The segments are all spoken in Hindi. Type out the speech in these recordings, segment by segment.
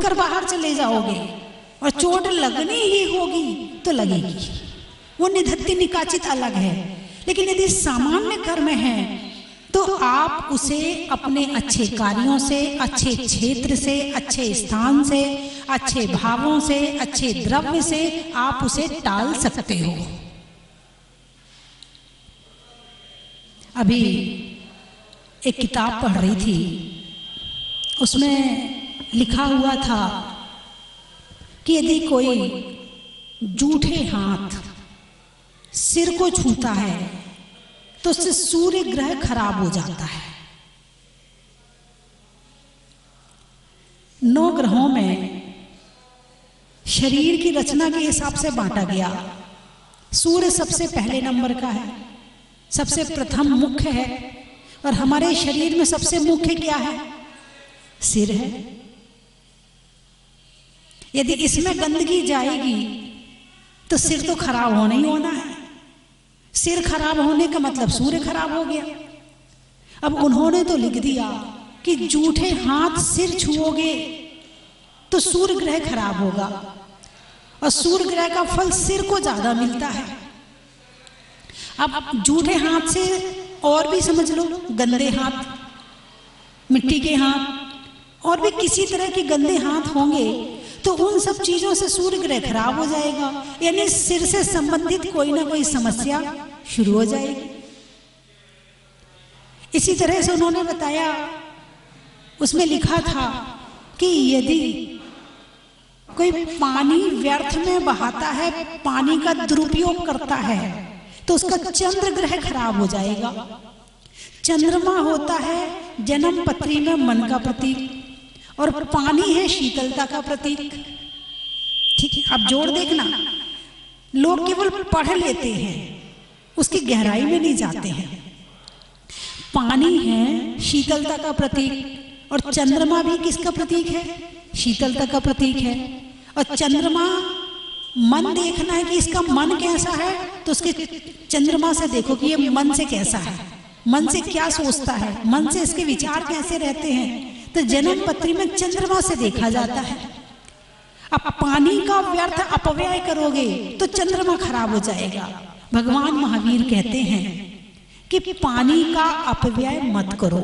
कर बाहर चले जाओगे और चोट लगनी ही होगी तो लगेगी, वो निधत्ति निकाचित अलग है। लेकिन यदि सामान्य कर्म है तो आप उसे अपने अच्छे कार्यों से, अच्छे क्षेत्र से, अच्छे स्थान से, अच्छे भावों से, अच्छे द्रव्य से आप उसे टाल सकते हो। अभी एक किताब पढ़ रही थी, उसमें लिखा हुआ था कि यदि कोई झूठे हाथ सिर को छूता है तो उससे सूर्य ग्रह खराब हो जाता है। 9 ग्रहों में शरीर की रचना के हिसाब से बांटा गया। सूर्य सबसे पहले नंबर का है, सबसे प्रथम मुख्य है, और हमारे शरीर में सबसे मुख्य क्या है? सिर है। यदि इसमें गंदगी जाएगी तो सिर तो खराब होना ही होना है। सिर खराब होने का मतलब सूर्य खराब हो गया। अब उन्होंने तो लिख दिया कि झूठे हाथ सिर छुओगे तो सूर्य ग्रह खराब होगा, और सूर्य ग्रह का फल सिर को ज्यादा मिलता है। अब झूठे हाथ से और भी समझ लो, गंदे हाथ, मिट्टी के हाथ, और भी किसी तरह के गंदे हाथ होंगे तो उन सब चीजों से सूर्य ग्रह खराब हो जाएगा, यानी सिर से संबंधित कोई ना कोई समस्या शुरू हो जाएगी। इसी तरह से उन्होंने बताया, उसमें लिखा था कि यदि कोई पानी व्यर्थ में बहाता है, पानी का दुरुपयोग करता है, तो उसका चंद्र ग्रह खराब हो जाएगा। चंद्रमा होता है जन्म पत्री में मन का प्रतीक, और पानी है शीतलता का प्रतीक। ठीक है, अब जोड़ देखना, लोग केवल पढ़ लेते हैं, उसकी गहराई में नहीं जाते हैं। पानी है शीतलता का प्रतीक, और चंद्रमा भी किसका प्रतीक है? शीतलता का प्रतीक है। और चंद्रमा, मन देखना है कि इसका मन कैसा है, तो उसके चंद्रमा से देखो कि ये मन से कैसा है, मन से क्या सोचता है, मन से इसके विचार कैसे रहते हैं, तो जन्म पत्री में चंद्रमा से देखा जाता है। अब पानी का व्यर्थ अपव्यय करोगे तो चंद्रमा खराब हो जाएगा। भगवान महावीर कहते हैं कि पानी का अपव्यय मत करो,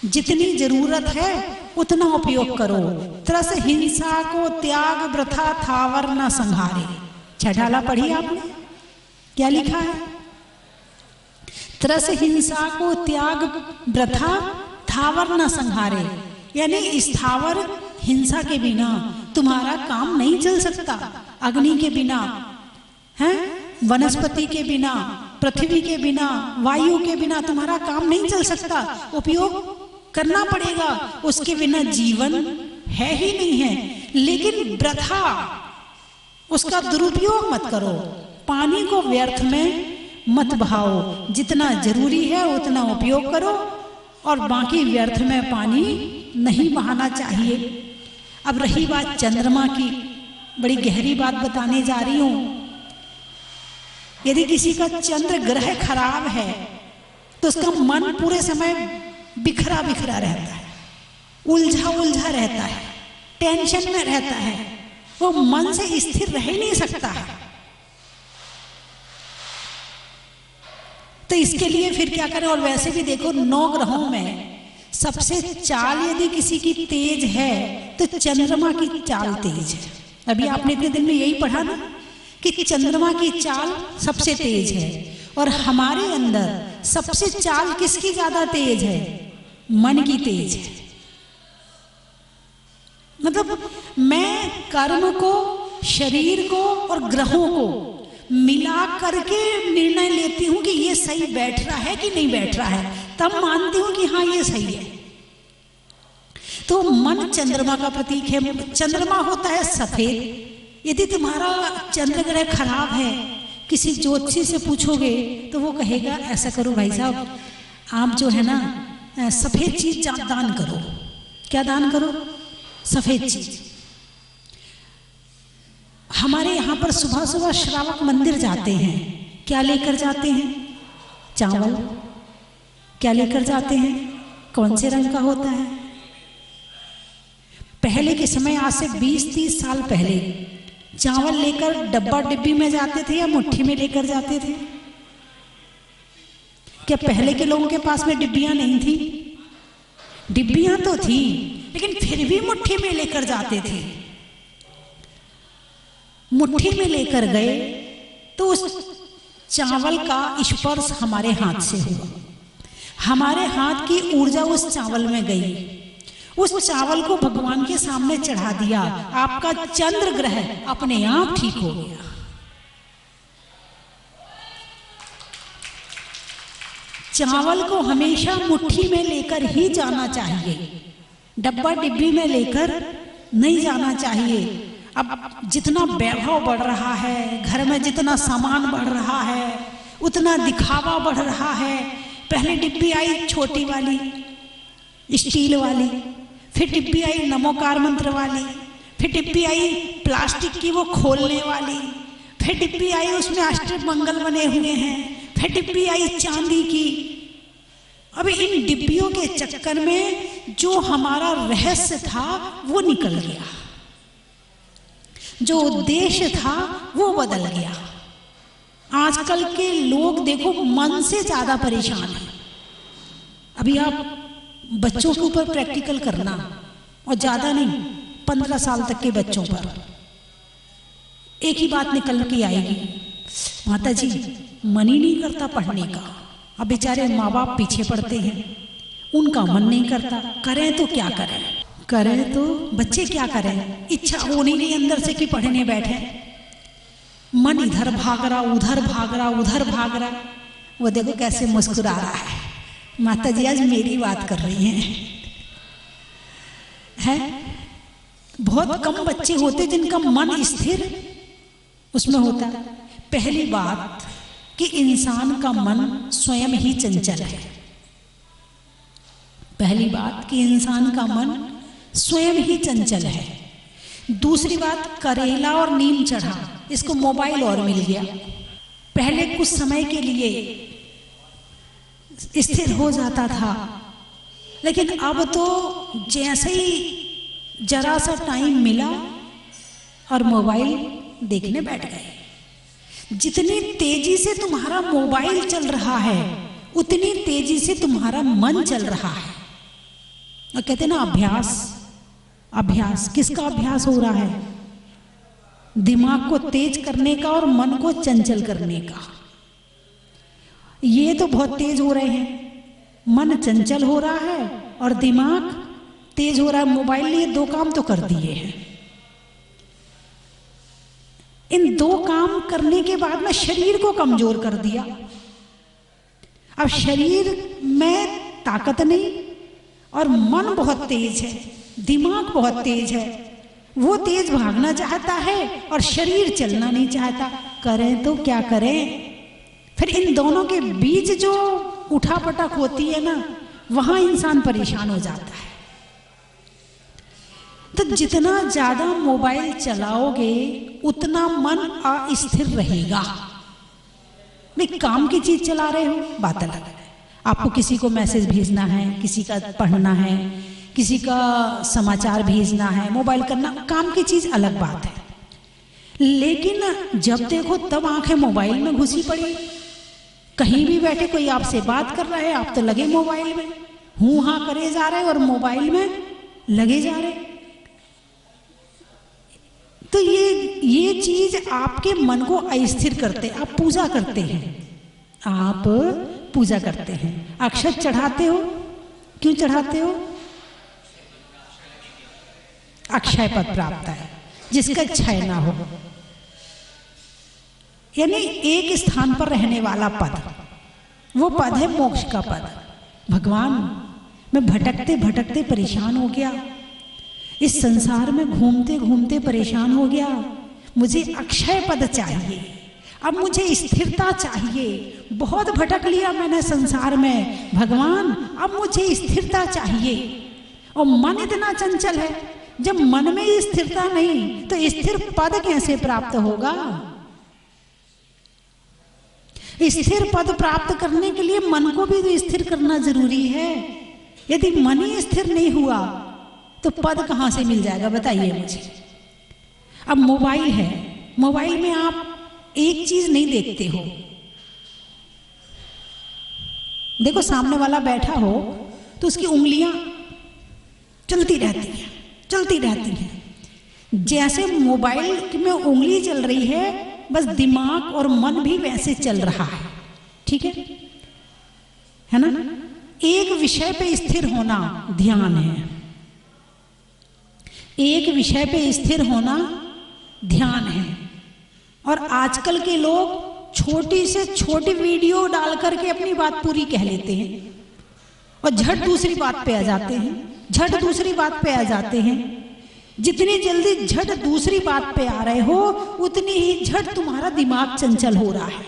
जितनी जरूरत है उतना उपयोग करो। त्रस हिंसा को त्याग वृथा थावर न संहारे। छठाला पढ़ी आपने, क्या लिखा है? त्रस हिंसा को त्याग वृथा थावर न संहारे, यानी स्थावर हिंसा के बिना तुम्हारा काम नहीं चल सकता। अग्नि के बिना, हैं, वनस्पति के बिना, पृथ्वी के बिना, वायु के बिना तुम्हारा काम नहीं चल सकता। उपयोग करना पड़ेगा, उसके बिना जीवन है ही नहीं है। लेकिन वृथा, उसका दुरुपयोग मत करो। पानी को व्यर्थ में मत बहाओ, जितना जरूरी है उतना उपयोग करो, और बाकी व्यर्थ में पानी नहीं बहाना चाहिए। अब रही बात चंद्रमा की, बड़ी गहरी बात बताने जा रही हूं। यदि किसी का चंद्र ग्रह खराब है तो उसका मन पूरे समय बिखरा बिखरा रहता है, उलझा उलझा रहता है, टेंशन में रहता है, वो मन से स्थिर रह ही नहीं सकता है। तो इसके लिए फिर क्या करें? और वैसे भी देखो, 9 ग्रहों में सबसे चाल यदि किसी की तेज है तो चंद्रमा की चाल तेज है। अभी आपने इतने दिन में यही पढ़ा ना कि चंद्रमा की चाल सबसे तेज है, और हमारे अंदर सबसे चाल किसकी ज्यादा तेज है? मन की तेज है। मतलब मैं कर्म को, शरीर को और ग्रहों को मिला करके निर्णय लेती हूं कि ये सही बैठ रहा है कि नहीं बैठ रहा है, तब मानती हूं कि हाँ ये सही है। तो मन चंद्रमा का प्रतीक है। चंद्रमा होता है सफेद। यदि तुम्हारा चंद्र ग्रह खराब है, किसी ज्योतिषी से पूछोगे तो वो कहेगा ऐसा करो भाई साहब, आप जो है ना सफेद चीज दान करो। क्या दान करो? सफेद चीज। हमारे यहाँ पर सुबह सुबह श्रावक मंदिर जाते हैं, क्या लेकर जाते हैं? चावल, क्या लेकर जाते हैं? कौन से रंग का होता है? पहले के समय, आज से 20-30 साल पहले, चावल लेकर डब्बा डिब्बी में जाते थे या मुट्ठी में लेकर जाते थे? क्या पहले के लोगों के पास में डिब्बियां नहीं थी? डिब्बियां तो थी, लेकिन फिर भी मुट्ठी में लेकर जाते थे। मुट्ठी में लेकर गए तो उस चावल का स्पर्श हमारे हाथ से हुआ, हमारे हाथ की ऊर्जा उस चावल में गई, उस चावल को भगवान के सामने चढ़ा दिया, आपका चंद्र ग्रह अपने आप ठीक हो गया। चावल को हमेशा मुट्ठी में लेकर ही जाना चाहिए, डब्बा डिब्बी में लेकर नहीं जाना चाहिए। अब जितना वैभव बढ़ रहा है, घर में जितना सामान बढ़ रहा है, उतना दिखावा बढ़ रहा है। पहले डिब्बी आई छोटी वाली स्टील वाली, फिर डिब्बी आई नमोकार मंत्र वाली, फिर डिब्बी आई प्लास्टिक की वो खोलने वाली, फिर डिब्बी आई उसमें अष्टमंगल बने हुए हैं, फिर डिब्बी आई चांदी की। अब इन डिब्बियों के चक्कर में जो हमारा रहस्य था वो निकल गया, जो उद्देश्य था वो बदल गया। आजकल के लोग देखो मन से ज्यादा परेशान हैं। अभी आप बच्चों के ऊपर प्रैक्टिकल करना, और ज्यादा नहीं, 15 साल तक के बच्चों पर एक ही बात निकल के आएगी, माता जी मन ही नहीं करता पढ़ने का। अब बेचारे माँ बाप पीछे पड़ते हैं, उनका मन नहीं करता, करें तो क्या करें, करें तो बच्चे क्या करें, इच्छा होनी नहीं अंदर से कि पढ़ने बैठे, मन इधर भाग रहा, उधर भाग रहा, उधर भाग रहा। वो देखो कैसे मुस्कुरा रहा है, माता जी आज मेरी बात कर रही हैं। बहुत कम बच्चे होते जिनका मन स्थिर उसमें होता है। पहली बात कि इंसान का मन स्वयं ही चंचल है। पहली बात कि इंसान का मन स्वयं ही चंचल है। दूसरी बात, करेला और नीम चढ़ा, इसको मोबाइल और मिल गया। पहले कुछ समय के लिए स्थिर हो जाता था, लेकिन अब तो जैसे ही जरा सा टाइम मिला और मोबाइल देखने बैठ गए। जितनी तेजी से तुम्हारा मोबाइल चल रहा है, उतनी तेजी से तुम्हारा मन चल रहा है। और कहते ना अभ्यास, अभ्यास किसका अभ्यास हो रहा है? दिमाग को तेज करने का और मन को चंचल करने का। ये तो बहुत तेज हो रहे हैं, मन चंचल हो रहा है और दिमाग तेज हो रहा है। मोबाइल ने 2 काम तो कर दिए हैं। इन 2 काम करने के बाद में शरीर को कमजोर कर दिया। अब शरीर में ताकत नहीं और मन बहुत तेज है, दिमाग बहुत तेज है। वो तेज भागना चाहता है और शरीर चलना नहीं चाहता। करें तो क्या करें? फिर इन दोनों के बीच जो उठापटक होती है ना, वहां इंसान परेशान हो जाता है। तो जितना ज्यादा मोबाइल चलाओगे उतना मन अस्थिर रहेगा। भाई काम की चीज चला रहे हो, बात अलग है। आपको किसी को मैसेज भेजना है, किसी का पढ़ना है, किसी का समाचार भेजना है, मोबाइल करना, काम की चीज अलग बात है। लेकिन जब देखो तब आंखें मोबाइल में घुसी पड़ी। कहीं भी बैठे कोई आपसे बात कर रहा है, आप तो लगे मोबाइल में, हूं हां करे जा रहे और मोबाइल में लगे जा रहे। तो ये चीज आपके मन को अस्थिर करते। आप पूजा करते हैं, आप पूजा करते हैं, अक्षत चढ़ाते हो, क्यों चढ़ाते हो? अक्षय पद प्राप्त है, जिसका क्षय ना हो, यानी एक स्थान पर रहने वाला पद, वो पद है मोक्ष का पद। भगवान मैं भटकते भटकते परेशान हो गया, इस संसार में घूमते घूमते परेशान हो गया, मुझे अक्षय पद चाहिए, अब मुझे स्थिरता चाहिए। बहुत भटक लिया मैंने संसार में, भगवान अब मुझे स्थिरता चाहिए। और मन इतना चंचल है, जब मन में स्थिरता नहीं तो स्थिर पद कैसे प्राप्त होगा? स्थिर पद प्राप्त करने के लिए मन को भी तो स्थिर करना जरूरी है। यदि मन ही स्थिर नहीं हुआ तो पद कहां से मिल जाएगा, बताइए मुझे। अब मोबाइल है, मोबाइल में आप एक चीज नहीं देखते हो। देखो सामने वाला बैठा हो तो उसकी उंगलियां चलती रहती हैं। जैसे मोबाइल में उंगली चल रही है, बस दिमाग और मन भी वैसे चल रहा है। ठीक है ना? एक विषय पे स्थिर होना ध्यान है। एक विषय पे स्थिर होना ध्यान है। और आजकल के लोग छोटी से छोटी वीडियो डाल करके अपनी बात पूरी कह लेते हैं और झट दूसरी बात पे आ जाते हैं। जितनी जल्दी झट दूसरी बात पे आ रहे हो, उतनी ही झट तुम्हारा दिमाग चंचल हो रहा है।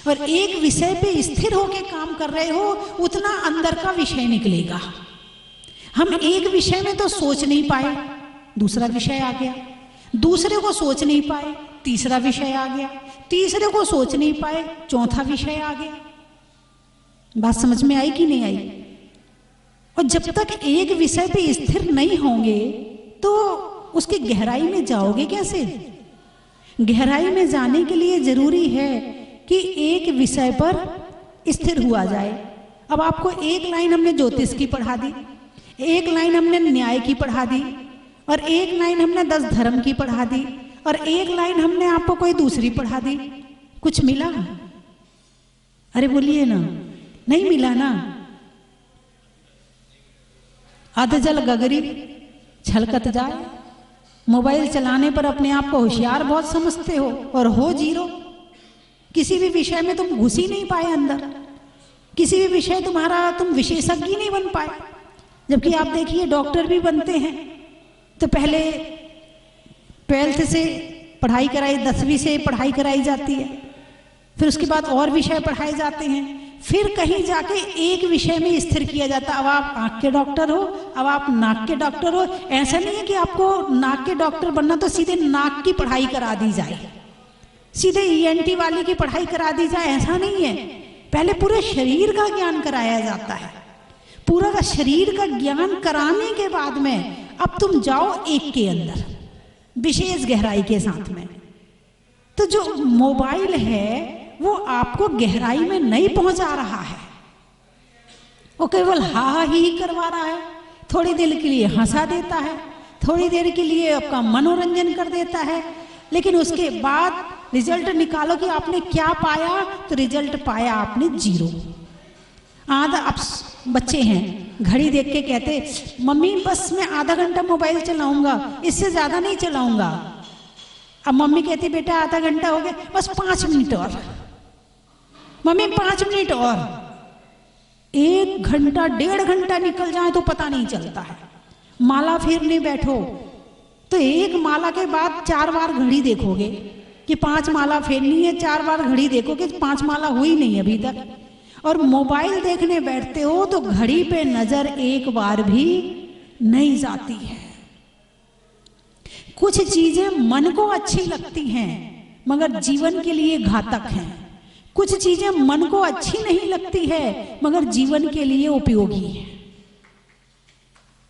और एक विषय पे स्थिर होके काम कर रहे हो, उतना अंदर का विषय निकलेगा। हम एक विषय में तो सोच नहीं पाए, दूसरा विषय आ गया। दूसरे को सोच नहीं पाए, तीसरा विषय आ गया। तीसरे को सोच नहीं पाए, चौथा विषय आ गया। बात समझ में आई कि नहीं आई? और जब तक एक विषय पे स्थिर नहीं होंगे तो उसकी गहराई में जाओगे कैसे? गहराई में जाने के लिए जरूरी है कि एक विषय पर स्थिर हुआ जाए। अब आपको एक लाइन हमने ज्योतिष की पढ़ा दी, एक लाइन हमने न्याय की पढ़ा दी, और एक लाइन हमने 10 धर्म की पढ़ा दी, और एक लाइन हमने आपको कोई दूसरी पढ़ा दी। कुछ मिला? अरे बोलिए ना, नहीं मिला ना। अध जल गगरी छलकत जाए। मोबाइल चलाने पर अपने आप को होशियार बहुत समझते हो और हो जीरो। किसी भी विषय में तुम घुस ही नहीं पाए अंदर, किसी भी विषय तुम विशेषज्ञ नहीं बन पाए। जबकि आप देखिए डॉक्टर भी बनते हैं तो पहले 12th से पढ़ाई कराई, 10वीं से पढ़ाई कराई जाती है, फिर उसके बाद और विषय पढ़ाए जाते हैं, फिर कहीं जाके एक विषय में स्थिर किया जाता है। अब आप आँख के डॉक्टर हो, अब आप नाक के डॉक्टर हो। ऐसा नहीं है कि आपको नाक के डॉक्टर बनना तो सीधे नाक की पढ़ाई करा दी जाए, सीधे ENT वाली की पढ़ाई करा दी जाए, ऐसा नहीं है। पहले पूरे शरीर का ज्ञान कराया जाता है। पूरा का शरीर का ज्ञान कराने के बाद में अब तुम जाओ एक के अंदर विशेष गहराई के साथ में। तो जो मोबाइल है वो आपको गहराई में नहीं पहुंचा रहा है, वो केवल हा ही करवा रहा है। थोड़ी देर के लिए हंसा देता है, थोड़ी देर के लिए आपका मनोरंजन कर देता है, लेकिन उसके बाद रिजल्ट निकालो कि आपने क्या पाया, तो रिजल्ट पाया आपने 0। आधा अब बच्चे हैं घड़ी देख के कहते मम्मी बस मैं आधा घंटा मोबाइल चलाऊंगा, इससे ज्यादा नहीं चलाऊंगा। अब मम्मी कहती बेटा आधा घंटा हो गया, बस 5 मिनट और। मम्मी 5 मिनट और। 1 घंटा 1.5 घंटा निकल जाए तो पता नहीं चलता है। माला फेरने बैठो तो एक माला के बाद 4 बार घड़ी देखोगे कि 5 माला फेरनी है, 4 बार घड़ी देखोगे 5 माला हुई नहीं अभी तक। और मोबाइल देखने बैठते हो तो घड़ी पे नजर एक बार भी नहीं जाती है। कुछ चीजें मन को अच्छी लगती हैं मगर जीवन के लिए घातक हैं। कुछ चीजें मन को अच्छी नहीं लगती है मगर जीवन के लिए उपयोगी है।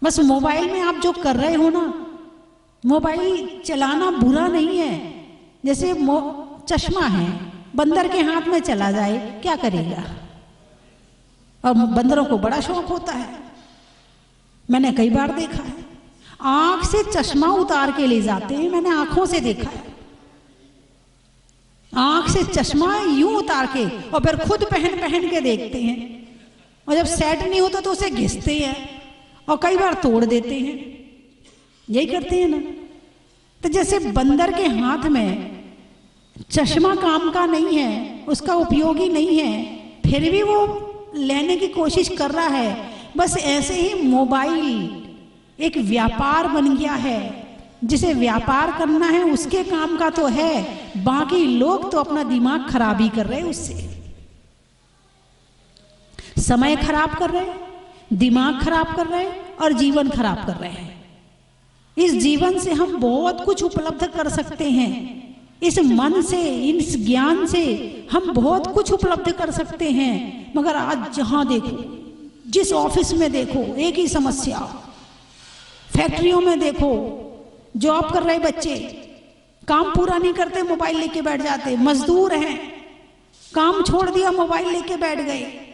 बस मोबाइल में आप जो कर रहे हो ना, मोबाइल चलाना बुरा नहीं है। जैसे चश्मा है, बंदर के हाथ में चला जाए क्या करेगा? और बंदरों को बड़ा शौक होता है, मैंने कई बार देखा है। आंख से चश्मा उतार के ले जाते हैं, मैंने आंखों से देखा है। आंख से चश्मा यूं उतार के और फिर खुद पहन के देखते हैं, और जब सेट नहीं होता तो उसे घिसते हैं और कई बार तोड़ देते हैं। यही करते हैं ना। तो जैसे बंदर के हाथ में चश्मा काम का नहीं है, उसका उपयोगी नहीं है, फिर भी वो लेने की कोशिश कर रहा है, बस ऐसे ही मोबाइल एक व्यापार बन गया है। जिसे व्यापार करना है उसके काम का तो है, बाकी लोग तो अपना दिमाग खराब ही कर रहे हैं उससे। समय खराब कर रहे हैं, दिमाग खराब कर रहे हैं और जीवन खराब कर रहे हैं। इस जीवन से हम बहुत कुछ उपलब्ध कर सकते हैं, इस मन से, इस ज्ञान से हम बहुत कुछ उपलब्ध कर सकते हैं। मगर आज जहां देखो, जिस ऑफिस में देखो, एक ही समस्या। फैक्ट्रियों में देखो, जॉब कर रहे बच्चे काम पूरा नहीं करते, मोबाइल लेके बैठ जाते। मजदूर हैं, काम छोड़ दिया, मोबाइल लेके बैठ गए।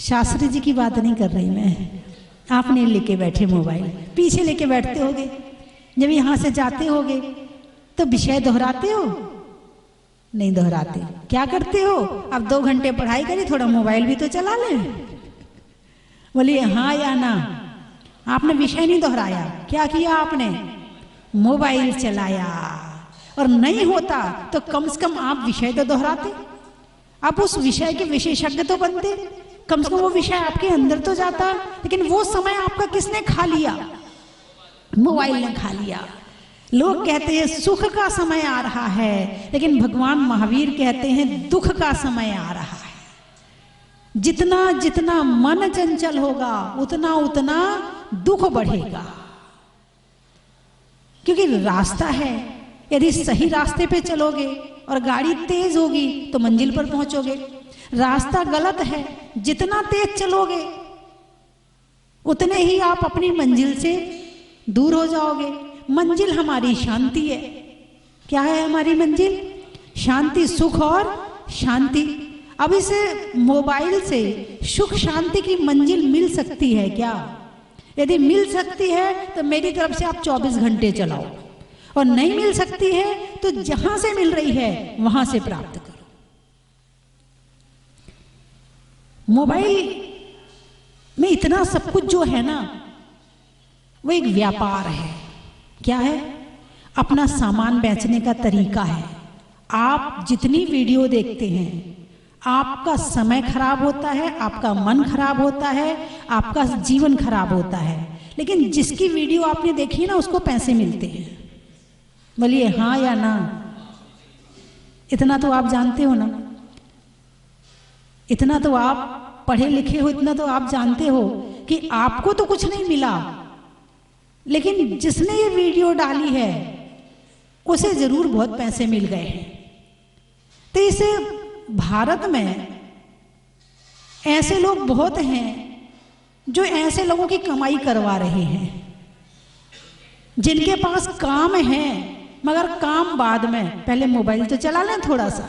शास्त्री जी की बात नहीं कर रही मैं, आप नहीं लेके बैठे मोबाइल, पीछे लेके बैठते होगे। जब यहाँ से जाते होगे तो विषय दोहराते हो? नहीं दोहराते। क्या करते हो? अब 2 घंटे पढ़ाई करी, थोड़ा मोबाइल भी तो चला ले। बोलिए हाँ या ना? आपने विषय नहीं दोहराया। क्या किया आपने? मोबाइल चलाया। और नहीं होता तो कम से कम आप विषय तो दोहराते, आप उस विषय के विशेषज्ञ तो बनते, कम से कम वो विषय आपके अंदर तो जाता। लेकिन वो समय आपका किसने खा लिया? मोबाइल ने खा लिया। लोग कहते हैं सुख का समय आ रहा है, लेकिन भगवान महावीर कहते हैं दुख का समय आ रहा है। जितना जितना मन चंचल होगा, उतना उतना दुख बढ़ेगा। क्योंकि रास्ता है, यदि सही रास्ते पे चलोगे और गाड़ी तेज होगी तो मंजिल पर पहुंचोगे। रास्ता गलत है, जितना तेज चलोगे उतने ही आप अपनी मंजिल से दूर हो जाओगे। मंजिल हमारी शांति है। क्या है हमारी मंजिल? शांति, सुख और शांति। अब इस मोबाइल से सुख शांति की मंजिल मिल सकती है क्या? यदि मिल सकती है तो मेरी तरफ से आप 24 घंटे चलाओ, और नहीं मिल सकती है तो जहां से मिल रही है वहां से प्राप्त करो। मोबाइल में इतना सब कुछ जो है ना, वो एक व्यापार है। क्या है? अपना सामान बेचने का तरीका है। आप जितनी वीडियो देखते हैं, आपका समय खराब होता है, आपका मन खराब होता है, आपका जीवन खराब होता है। लेकिन जिसकी वीडियो आपने देखी ना, उसको पैसे मिलते हैं। बोलिए हाँ या ना? इतना तो आप जानते हो ना, इतना तो आप पढ़े लिखे हो, इतना तो आप जानते हो कि आपको तो कुछ नहीं मिला, लेकिन जिसने ये वीडियो डाली है उसे जरूर बहुत पैसे मिल गए हैं। तो इस भारत में ऐसे लोग बहुत हैं जो ऐसे लोगों की कमाई करवा रहे हैं, जिनके पास काम है, मगर काम बाद में, पहले मोबाइल तो चला लें थोड़ा सा।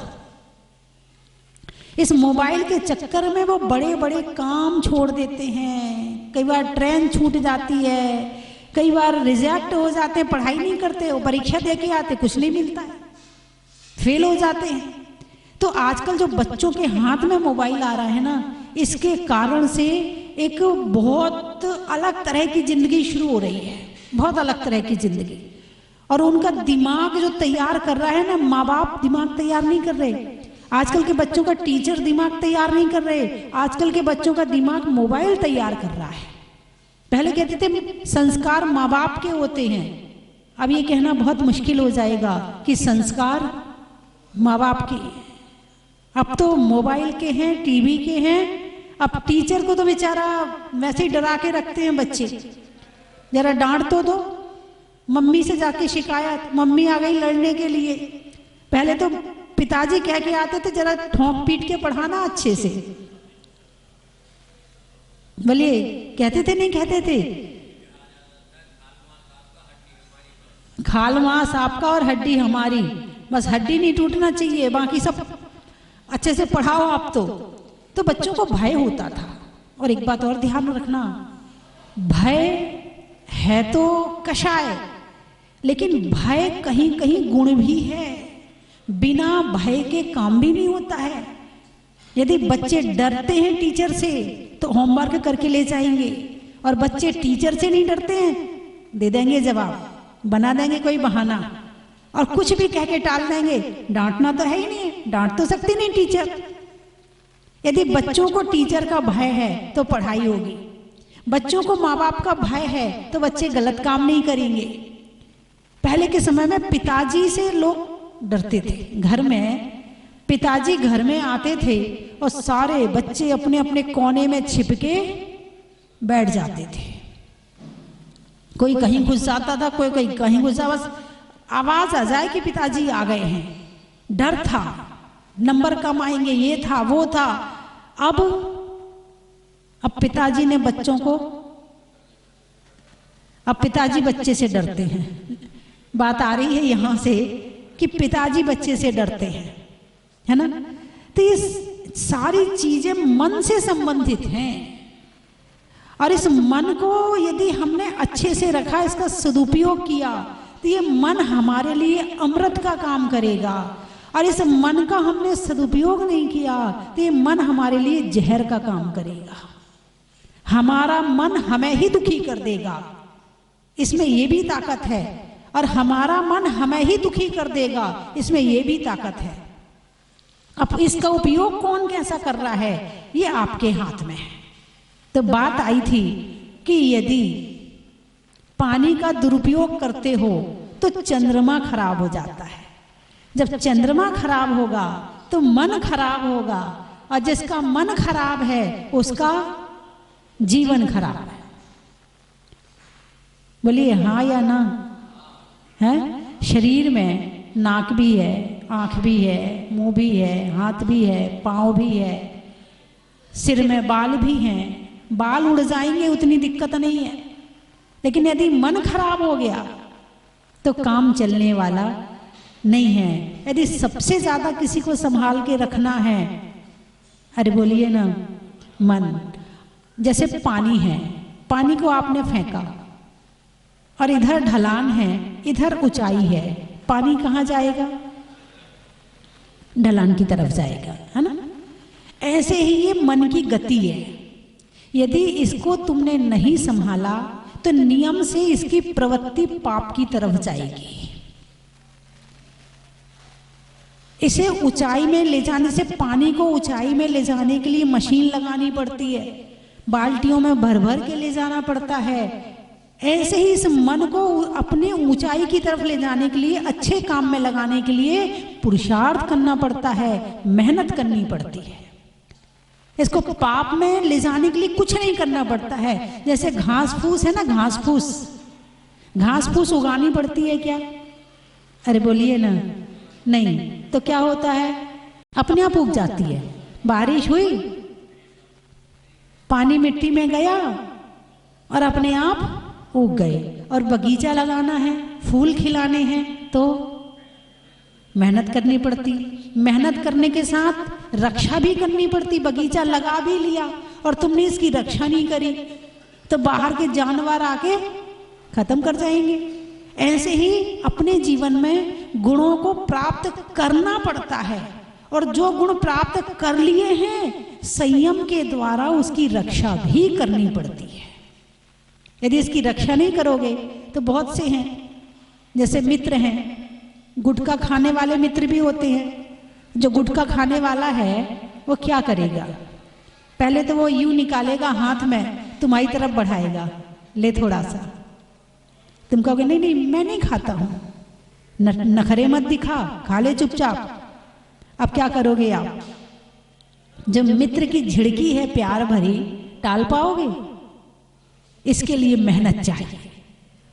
इस मोबाइल के चक्कर में वो बड़े बड़े काम छोड़ देते हैं। कई बार ट्रेन छूट जाती है, कई बार रिजेक्ट हो जाते हैं, पढ़ाई नहीं करते, वो परीक्षा दे के आते, कुछ नहीं मिलता है, फेल हो जाते हैं। तो आजकल जो बच्चों के हाथ में मोबाइल आ रहा है ना, इसके कारण से एक बहुत अलग तरह की जिंदगी शुरू हो रही है, बहुत अलग तरह की जिंदगी। और उनका दिमाग जो तैयार कर रहा है ना, माँ बाप दिमाग तैयार नहीं कर रहे। आजकल के बच्चों का टीचर दिमाग तैयार नहीं कर रहे। आजकल के बच्चों का दिमाग मोबाइल तैयार कर रहा है। पहले कहते थे संस्कार माँ बाप के होते हैं, अब ये कहना बहुत मुश्किल हो जाएगा कि संस्कार माँ बाप के। अब तो मोबाइल के हैं, टीवी के हैं। अब टीचर को तो बेचारा वैसे ही डरा के रखते हैं बच्चे, जरा डांट तो दो, मम्मी से जाके शिकायत, मम्मी आ गई लड़ने के लिए। पहले तो पिताजी कह के आते थे जरा ठोंक पीट के पढ़ाना अच्छे से। बोलिए कहते थे नहीं कहते थे? खाल मांस आपका और हड्डी हमारी, बस हड्डी नहीं टूटना चाहिए, बाकी सब अच्छे से पढ़ाओ आप। तो बच्चों को भय होता था। और एक बात और ध्यान रखना, भय है तो कषाय, लेकिन भय कहीं कहीं गुण भी है। बिना भय के काम भी नहीं होता है। यदि बच्चे डरते हैं टीचर से तो होमवर्क करके ले जाएंगे, और बच्चे टीचर से नहीं डरते हैं, दे देंगे जवाब, बना देंगे कोई बहाना, और कुछ भी कह के टाल देंगे। डांटना तो है ही नहीं, डांट तो सकती नहीं टीचर। यदि बच्चों को टीचर का भय है तो पढ़ाई होगी, बच्चों को माँ बाप का भय है तो बच्चे गलत काम नहीं करेंगे। पहले के समय में पिताजी से लोग डरते थे। घर में पिताजी घर में आते थे और सारे बच्चे अपने अपने कोने में छिपके बैठ जाते थे। कोई कहीं घुस जाता था, कोई कहीं घुस जा, बस आवाज आ जाए कि पिताजी आ गए हैं। डर था, नंबर कम आएंगे, ये था वो था। अब पिताजी ने बच्चों को, अब पिताजी बच्चे से डरते हैं। बात आ रही है यहां से कि पिताजी बच्चे से डरते हैं, है ना। तो ये सारी चीजें मन से संबंधित हैं, और इस मन को यदि हमने अच्छे से रखा, इसका सदुपयोग किया, तो ये मन हमारे लिए अमृत का काम करेगा। और इस मन का हमने सदुपयोग नहीं किया तो ये मन हमारे लिए जहर का काम करेगा। हमारा मन हमें ही दुखी कर देगा, इसमें ये भी ताकत है। और हमारा मन हमें ही दुखी कर देगा, इसमें ये भी ताकत है। अब इसका उपयोग कौन कैसा कर रहा है, ये आपके हाथ में है। तो बात आई थी कि यदि पानी का दुरुपयोग करते हो तो चंद्रमा खराब हो जाता है। जब चंद्रमा खराब होगा तो मन खराब होगा, और जिसका मन खराब है उसका जीवन खराब है। बोलिए हाँ या ना? है, शरीर में नाक भी है, आंख भी है, मुंह भी है, हाथ भी है, पांव भी है, सिर में बाल भी हैं। बाल उड़ जाएंगे, उतनी दिक्कत नहीं है, लेकिन यदि मन खराब हो गया तो काम चलने वाला नहीं है। यदि सबसे ज्यादा किसी को संभाल के रखना है, अरे बोलिए ना, मन। जैसे पानी है, पानी को आपने फेंका और इधर ढलान है, इधर ऊंचाई है, पानी कहाँ जाएगा? ढलान की तरफ जाएगा, है ना। ऐसे ही ये मन की गति है, यदि इसको तुमने नहीं संभाला तो नियम से इसकी प्रवृत्ति पाप की तरफ जाएगी। इसे ऊंचाई में ले जाने से, पानी को ऊंचाई में ले जाने के लिए मशीन लगानी पड़ती है, बाल्टियों में भर भर के ले जाना पड़ता है। ऐसे ही इस मन को अपने ऊंचाई की तरफ ले जाने के लिए, अच्छे काम में लगाने के लिए पुरुषार्थ करना पड़ता है, मेहनत करनी पड़ती है। इसको पाप में ले जाने के लिए कुछ नहीं करना पड़ता है। जैसे घास फूस है ना, घास फूस उगानी पड़ती है क्या? अरे बोलिए ना, नहीं। तो क्या होता है? अपने आप उग जाती है। बारिश हुई, पानी मिट्टी में गया और अपने आप उग गए। और बगीचा लगाना है, फूल खिलाने हैं तो मेहनत करनी पड़ती। मेहनत करने के साथ रक्षा भी करनी पड़ती। बगीचा लगा भी लिया और तुमने इसकी रक्षा नहीं करी तो बाहर के जानवर आके खत्म कर जाएंगे। ऐसे ही अपने जीवन में गुणों को प्राप्त करना पड़ता है, और जो गुण प्राप्त कर लिए हैं संयम के द्वारा उसकी रक्षा भी करनी पड़ती है। यदि इसकी रक्षा नहीं करोगे तो बहुत से हैं, जैसे मित्र हैं, गुटखा खाने वाले मित्र भी होते हैं। जो गुटखा खाने वाला है वो क्या करेगा? पहले तो वो यूं निकालेगा हाथ में, तुम्हारी तरफ बढ़ाएगा, ले थोड़ा सा। तुम कहोगे नहीं नहीं मैं नहीं खाता हूं, नखरे मत दिखा, खा ले चुपचाप। अब क्या करोगे आप? जब मित्र की झिड़की है प्यार भरी, टाल पाओगे? इसके लिए मेहनत चाहिए।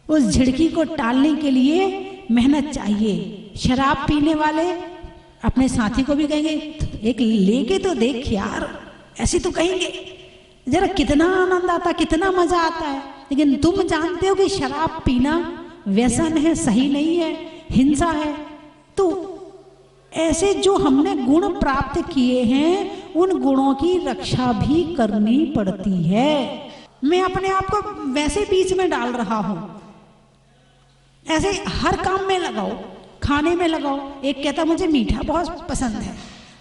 उस झिड़की को टालने के लिए मेहनत चाहिए। शराब पीने वाले अपने साथी को भी कहेंगे एक लेके तो देख यार, ऐसे तो कहेंगे, जरा कितना आनंद आता, कितना मजा आता है। लेकिन तुम जानते हो कि शराब पीना व्यसन है, सही नहीं है, हिंसा है। तो ऐसे जो हमने गुण प्राप्त किए हैं उन गुणों की रक्षा भी करनी पड़ती है। मैं अपने आप को वैसे बीच में डाल रहा हूं, ऐसे हर काम में लगाओ, खाने में लगाओ। एक कहता मुझे मीठा बहुत पसंद है,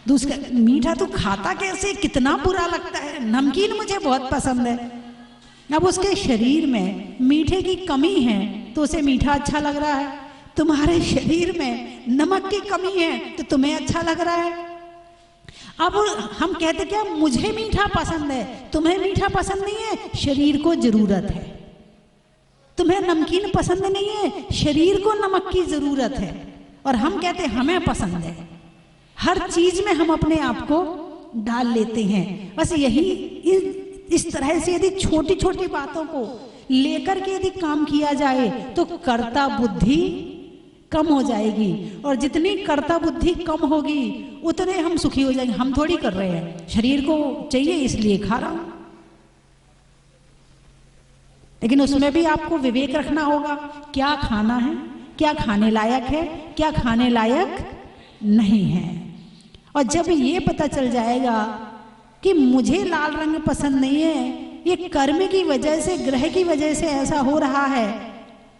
दूसरा मीठा तो खाता कैसे, कितना बुरा लगता है। नमकीन मुझे बहुत पसंद है। अब उसके शरीर में मीठे की कमी है तो उसे मीठा अच्छा लग रहा है। तुम्हारे शरीर में नमक की कमी है तो तुम्हें अच्छा लग रहा है। अब हम कहते क्या, मुझे मीठा पसंद है, तुम्हें मीठा पसंद नहीं है, शरीर को जरूरत है। तुम्हें नमकीन पसंद नहीं है, शरीर को नमक की जरूरत है। और हम कहते हमें पसंद है। हर चीज में हम अपने आप को डाल लेते हैं। बस यही इस तरह से यदि छोटी छोटी बातों को लेकर के यदि काम किया जाए तो कर्ता बुद्धि कम हो जाएगी, और जितनी कर्ता बुद्धि कम होगी उतने हम सुखी हो जाएंगे। हम थोड़ी कर रहे हैं, शरीर को चाहिए इसलिए खा रहा हूं, लेकिन उसमें भी आपको विवेक रखना होगा, क्या खाना है, क्या खाने लायक है, क्या खाने लायक नहीं है। और जब ये पता चल जाएगा कि मुझे लाल रंग पसंद नहीं है, ये कर्म की वजह से, ग्रह की वजह से ऐसा हो रहा है,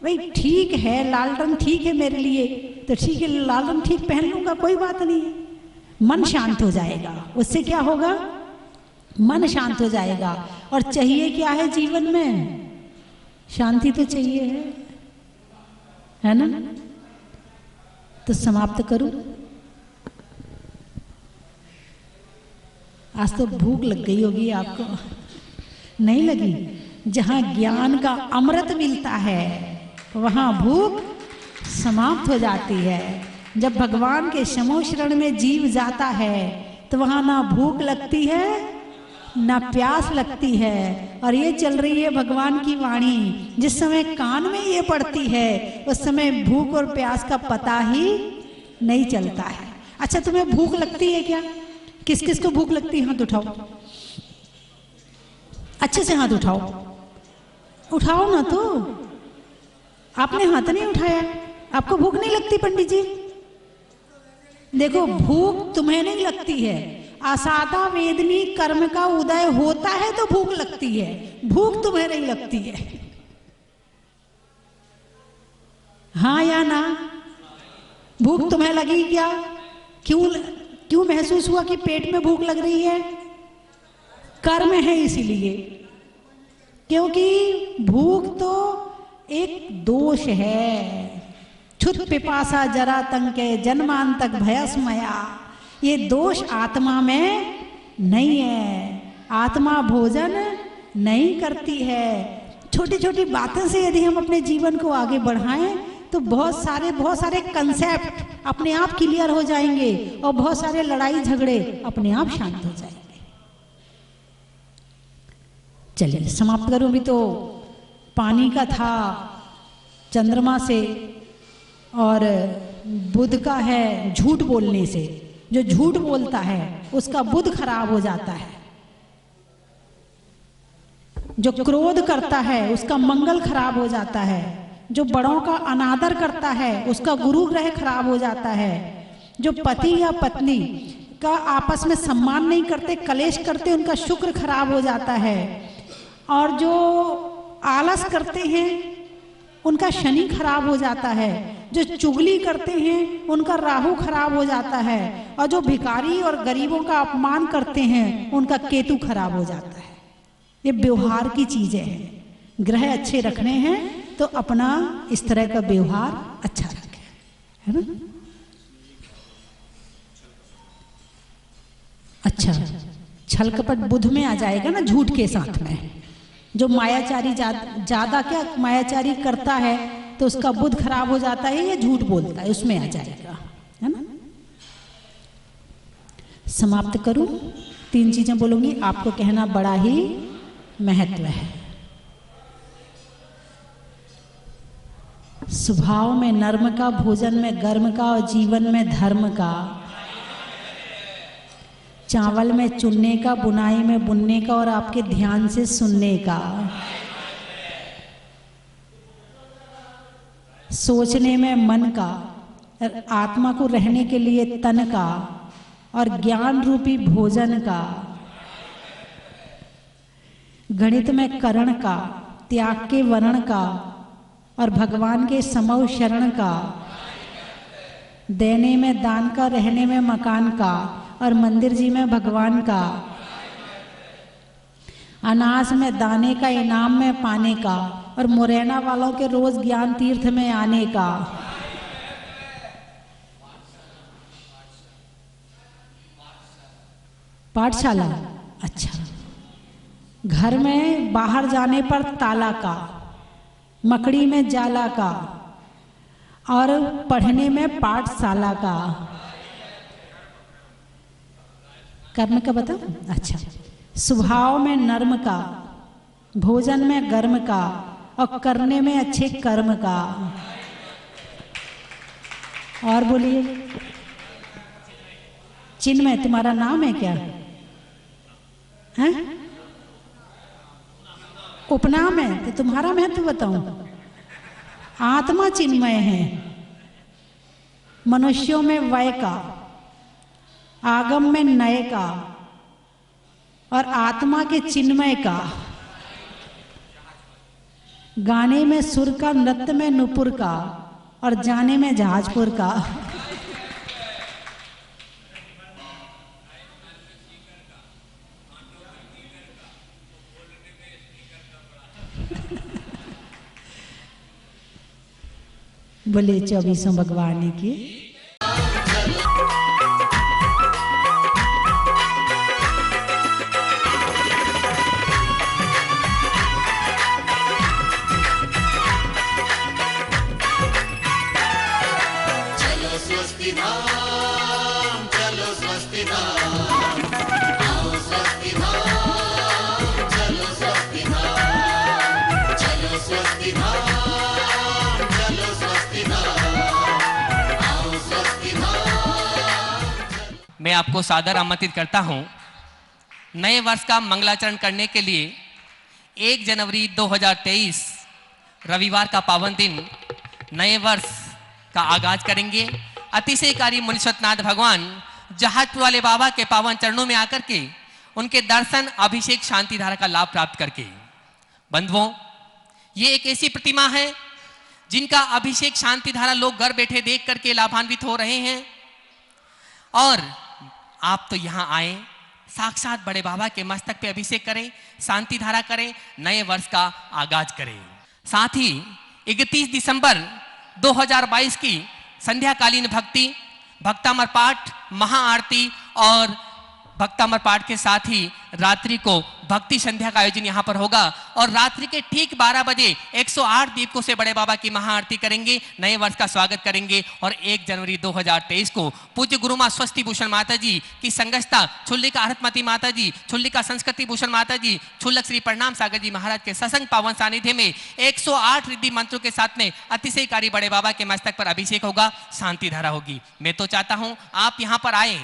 भाई ठीक है लाल रंग ठीक है मेरे लिए, तो ठीक है लाल रंग ठीक पहन लूंगा, कोई बात नहीं। मन शांत हो जाएगा, उससे क्या होगा, मन शांत हो जाएगा। और चाहिए क्या है जीवन में, शांति तो चाहिए है ना। तो समाप्त करूं, आज तो भूख लग गई होगी आपको, नहीं लगी? जहां ज्ञान का अमृत मिलता है वहां भूख समाप्त हो जाती है। जब भगवान के शमो शरण में जीव जाता है तो वहां ना भूख लगती है ना प्यास लगती है। और ये चल रही है भगवान की वाणी, जिस समय कान में ये पड़ती है उस समय भूख और प्यास का पता ही नहीं चलता है। अच्छा, तुम्हें भूख लगती है क्या? किस किस को भूख लगती है? हाथ उठाओ, अच्छे से हाथ उठाओ, उठाओ ना। तो आपने हाथ नहीं उठाया, आपको भूख नहीं लगती पंडित जी? देखो, भूख तुम्हें नहीं लगती है, असादा वेदनी कर्म का उदय होता है तो भूख लगती है, भूख तुम्हें नहीं लगती है। हाँ या ना? भूख तुम्हें लगी क्या? क्यों महसूस हुआ कि पेट में भूख लग रही है? कर्म है इसीलिए, क्योंकि भूख तो एक दोष है। छुत पिपासा जरा तंके जन्मांतक भयस्मया, ये दोष आत्मा में नहीं है। आत्मा भोजन नहीं करती है। छोटी छोटी बातों से यदि हम अपने जीवन को आगे बढ़ाएं तो बहुत सारे कंसेप्ट अपने आप क्लियर हो जाएंगे और बहुत सारे लड़ाई झगड़े अपने आप शांत हो जाएंगे। चलिए समाप्त करूं। अभी तो पानी का था, चंद्रमा से, और बुध का है झूठ बोलने से। जो झूठ बोलता है उसका बुध खराब हो जाता है, जो क्रोध करता है उसका मंगल खराब हो जाता है, जो बड़ों का अनादर करता है उसका गुरु ग्रह खराब हो जाता है, जो पति या पत्नी का आपस में सम्मान नहीं करते, कलेश करते, उनका शुक्र खराब हो जाता है, और जो आलस करते हैं उनका शनि खराब हो जाता है, जो चुगली करते हैं उनका राहु खराब हो जाता है, और जो भिखारी और गरीबों का अपमान करते हैं उनका केतु खराब हो जाता है। ये व्यवहार की चीजें हैं। ग्रह अच्छे रखने हैं तो अपना इस तरह का व्यवहार अच्छा रखें, है ना। अच्छा, छल कपट बुध में आ जाएगा ना, झूठ के साथ में। जो मायाचारी ज्यादा क्या मायाचारी करता है तो उसका बुध खराब हो जाता है, या झूठ बोलता है, उसमें आ जाएगा, है ना। समाप्त करूं, 3 चीजें बोलूंगी, आपको कहना बड़ा ही महत्व है। स्वभाव में नर्म का, भोजन में गर्म का, और जीवन में धर्म का। चावल में चुनने का, बुनाई में बुनने का, और आपके ध्यान से सुनने का। सोचने में मन का, आत्मा को रहने के लिए तन का, और ज्ञान रूपी भोजन का। गणित में करण का, त्याग के वर्ण का, और भगवान के समव शरण का। देने में दान का, रहने में मकान का, और मंदिर जी में भगवान का। अनाज में दाने का, इनाम में पाने का, और मुरैना वालों के रोज ज्ञान तीर्थ में आने का। पाठशाला, अच्छा। घर में बाहर जाने पर ताला का, मकड़ी में जाला का, और पढ़ने में पाठशाला का। कर्म का बताओ, अच्छा। स्वभाव में नर्म का, भोजन में गर्म का, और करने में अच्छे कर्म का। और बोलिए। चिन्मय तुम्हारा नाम है क्या? हैं? उपनाम है? तो तुम्हारा महत्व बताऊं। आत्मा चिन्मय है, मनुष्यों में वय का, आगम में नए का और आत्मा के चिन्मय का, गाने में सुर का, नृत्य में नुपुर का और जाने में जहाजपुर का। बोले 24 भगवान की। मैं आपको सादर आमंत्रित करता हूं नए वर्ष का मंगलाचरण करने के लिए। 1 जनवरी 2023 रविवार का पावन दिन नए वर्ष का आगाज करेंगे। अतिशयकारी मुनीश्वरनाथ भगवान जहाजपुर वाले बाबा के पावन चरणों में आकर के उनके दर्शन, अभिषेक, शांति धारा का लाभ प्राप्त करके। बंधुओं, ये एक ऐसी प्रतिमा है जिनका अभिषेक, शांति धारा लोग घर बैठे देख करके लाभान्वित हो रहे हैं। और आप तो यहाँ आए, साक्षात बड़े बाबा के मस्तक पे अभिषेक करें, शांति धारा करें, नए वर्ष का आगाज करें। साथ ही 31 दिसंबर 2022 की संध्याकालीन भक्ति, भक्तामर पाठ, महाआरती और भक्तामर पाठ के साथ ही रात्रि को भक्ति संध्या का आयोजन यहाँ पर होगा। और रात्रि के ठीक 12 बजे 108 दीपकों से बड़े बाबा की महाआरती करेंगे, नए वर्ष का स्वागत करेंगे। और 1 जनवरी 2023 को पूज्य गुरु मां स्वस्ति भूषण माता जी की संगस्ता, छुल्लिका हरतमती माता जी, छुल्लिका संस्कृति भूषण माता जी, छुल्लक श्री प्रणाम सागर जी महाराज के सत्संग पावन सानिध्य में 108 रिद्धि मंत्रों के साथ में अतिशयकारी बड़े बाबा के मस्तक पर अभिषेक होगा, शांति धारा होगी। मैं तो चाहता हूं आप यहां पर आए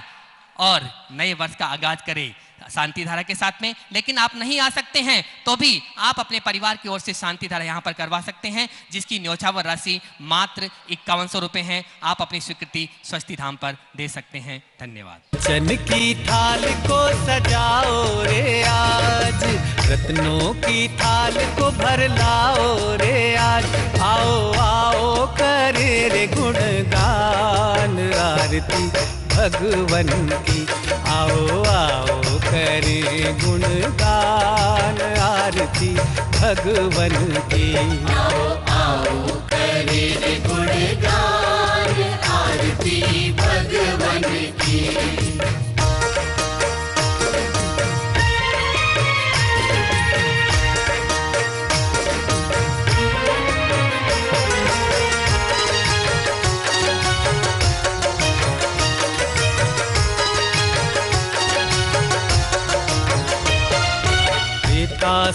और नए वर्ष का आगाज करें शांति धारा के साथ में। लेकिन आप नहीं आ सकते हैं तो भी आप अपने परिवार की ओर से शांति धारा यहाँ पर करवा सकते हैं, जिसकी न्यौछावर राशि मात्र 5100 रुपए है। आप अपनी स्वीकृति स्वस्ति धाम पर दे सकते हैं। धन्यवाद। चन की थाल को सजाओ रे आज, रत्नों की थाल को भर लाओ रे आज। आओ आओ करे रे गुणगान आरती भगवन की। आओ आओ करे गुणगान आरती भगवन की। आओ आओ करे गुणगान आरती भगवन की।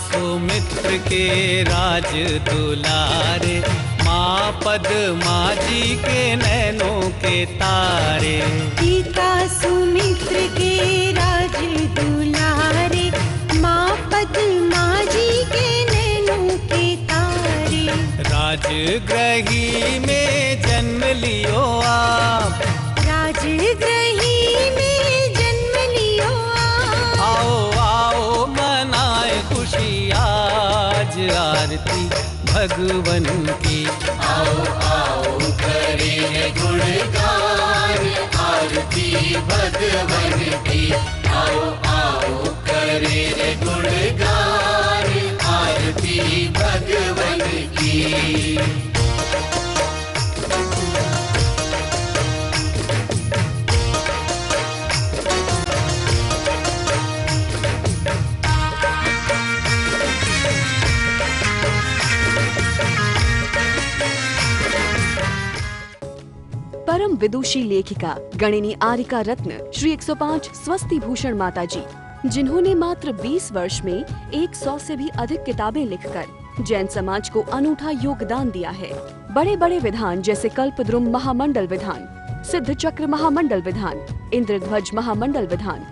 सुमित्र के राज दुलारे, माँ पद्मा जी के नैनों के तारे। पिता सुमित्र के राज दुलारे, माँ पद्मा जी के नैनों के तारे। राजगृही में जन्म लियो आप, राजगृही में जन्म लियो आप। आओ आओ मनाए खुशी आज आरती भगवन की। आओ आओ करे गुणगान आरती भगवन की। आओ आओ करे गुणगान आरती भगवन की। परम विदुषी लेखिका गणिनी आरिका रत्न श्री 105 स्वस्ति भूषण माता जी, जिन्होंने मात्र 20 वर्ष में 100 से भी अधिक किताबें लिखकर जैन समाज को अनूठा योगदान दिया है। बड़े बड़े विधान जैसे कल्पद्रुम महामंडल विधान, सिद्ध चक्र महामंडल विधान, इंद्रध्वज महामंडल विधान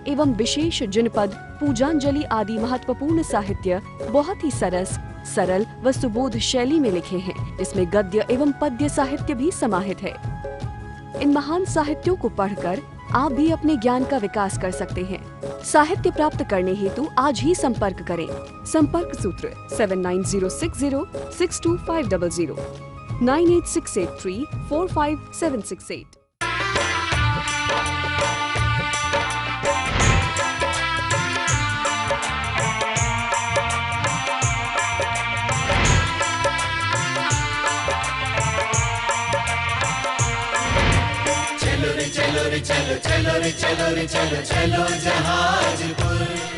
एवं विशेष जनपद, पूजांजलि आदि महत्वपूर्ण साहित्य बहुत ही सरल व सुबोध शैली में लिखे हैं, जिसमें गद्य एवं पद्य साहित्य भी समाहित है। इन महान साहित्यों को पढ़कर आप भी अपने ज्ञान का विकास कर सकते हैं। साहित्य प्राप्त करने हेतु आज ही संपर्क करें। संपर्क सूत्र 7906062500 9868345768। चलो रे चलो रे चलो चलो रे चलो रे चलो चलो जहाजपुर।